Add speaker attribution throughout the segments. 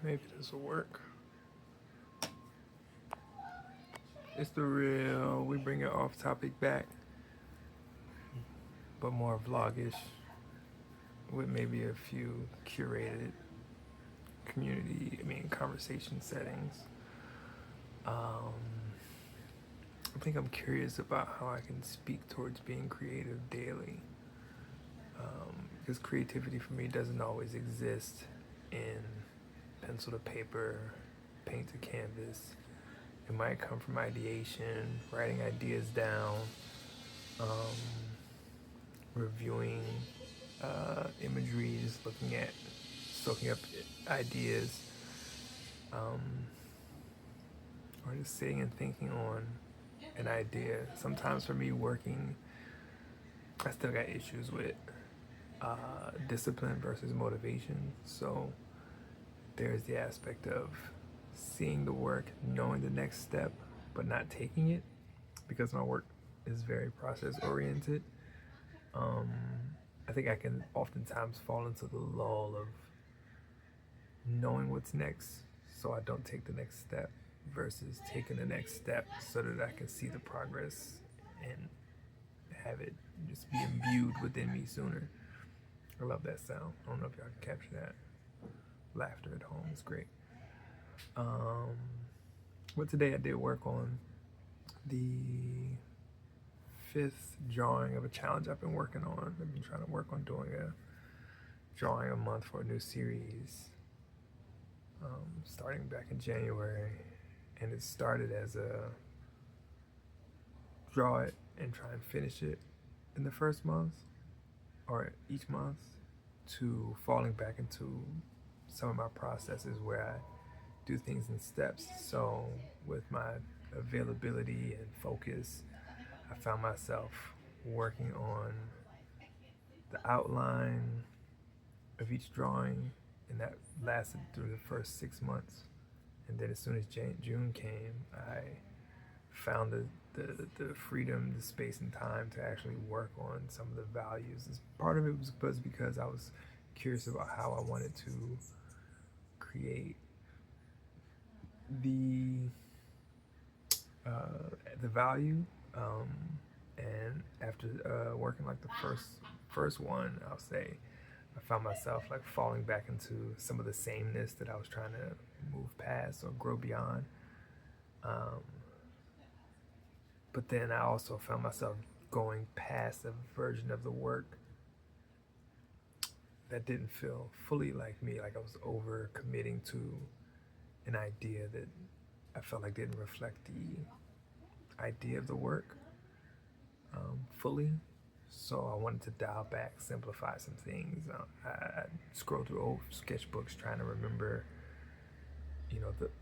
Speaker 1: Maybe this will work. It's the real. We bring it off topic back, but more vlogish with maybe a few curated conversation settings. Um, I think I'm curious about how I can speak towards being creative daily. Because creativity for me doesn't always exist in pencil to paper, paint to canvas. It might come from ideation, writing ideas down, um, reviewing imagery, just looking at, soaking up ideas, um, or just sitting and thinking on an idea. Sometimes for me, working, I still got issues with discipline versus motivation. So there's the aspect of seeing the work, knowing the next step, but not taking it because my work is very process oriented. Um, I think I can oftentimes fall into the lull of knowing what's next so I don't take the next step versus taking the next step so that I can see the progress and have it just be imbued within me sooner. I love that sound. I don't know if y'all can capture that. Laughter at home is great. Um, but today I did work on the fifth drawing of a challenge I've been working on. I've been trying to work on doing a drawing a month for a new series, starting back in January. And it started as a draw it and try and finish it in the first month or each month to falling back into some of my processes where I do things in steps. So with my availability and focus, I found myself working on the outline of each drawing, and that lasted through the first 6 months. And then as soon as June came, I found the freedom, the space and time to actually work on some of the values. Part of it was because I was curious about how I wanted to create the the value. And after working like the first one, I'll say I found myself like falling back into some of the sameness that I was trying to move past or grow beyond. Um, but then I also found myself going past a version of the work that didn't feel fully like me, like I was over committing to an idea that I felt like didn't reflect the idea of the work fully. So I wanted to dial back, simplify some things. I scrolled through old sketchbooks trying to remember,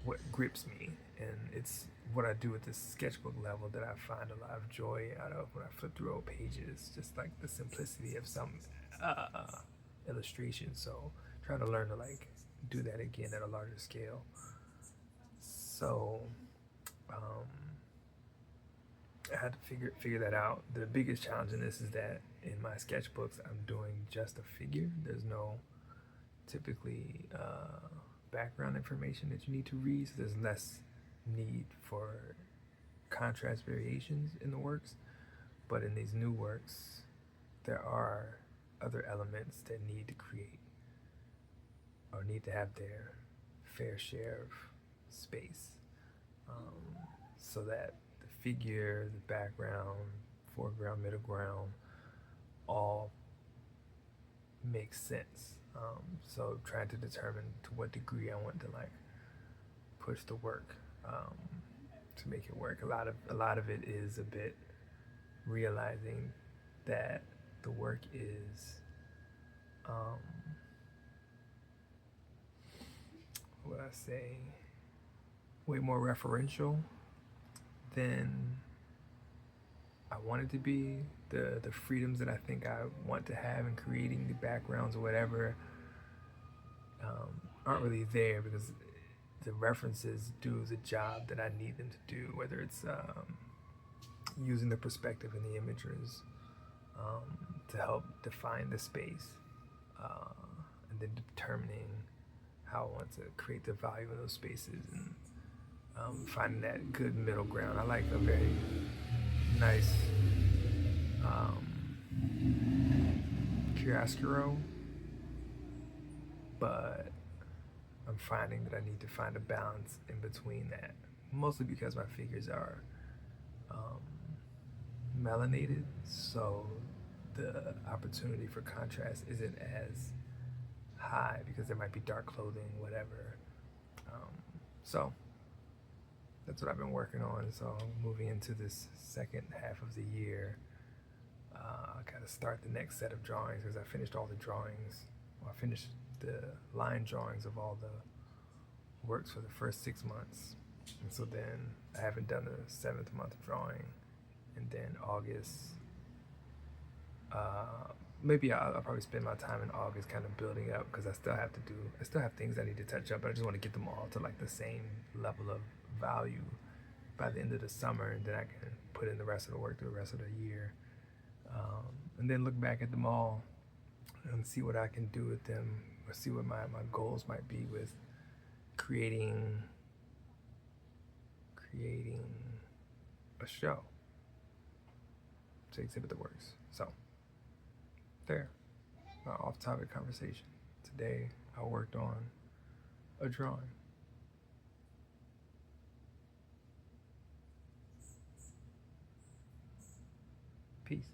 Speaker 1: what grips me, and it's what I do at this sketchbook level that I find a lot of joy out of when I flip through old pages. Just like the simplicity of some illustration. So trying to learn to like do that again at a larger scale. So um, I had to figure that out. The biggest challenge in this is that in my sketchbooks, I'm doing just a figure. There's no typically background information that you need to read. So there's less need for contrast variations in the works. But in these new works, there are other elements that need to create or need to have their fair share of space, so that the figure, the background, foreground, middle ground, all makes sense. So trying to determine to what degree I want to like push the work to make it work. A lot of it is a bit realizing that the work is what I say, way more referential than I want it to be. The freedoms that I think I want to have in creating the backgrounds or whatever aren't really there because the references do the job that I need them to do, whether it's using the perspective and the images to help define the space, and then determining how I want to create the value in those spaces, and finding that good middle ground. I like a very nice chiaroscuro, but I'm finding that I need to find a balance in between that, mostly because my figures are um, melanated, so the opportunity for contrast isn't as high because there might be dark clothing, whatever. Um, so that's what I've been working on. So moving into this second half of the year, I gotta start the next set of drawings because I finished all the drawings. Well, I finished the line drawings of all the works for the first 6 months, and so then I haven't done the 7th month drawing, and then August. Maybe I'll probably spend my time in August kind of building up because I still have things I need to touch up, but I just want to get them all to like the same level of value by the end of the summer, and then I can put in the rest of the work through the rest of the year, and then look back at them all and see what I can do with them, or see what my goals might be with creating a show to exhibit the works. So there, off-topic conversation. Today I worked on a drawing. Peace.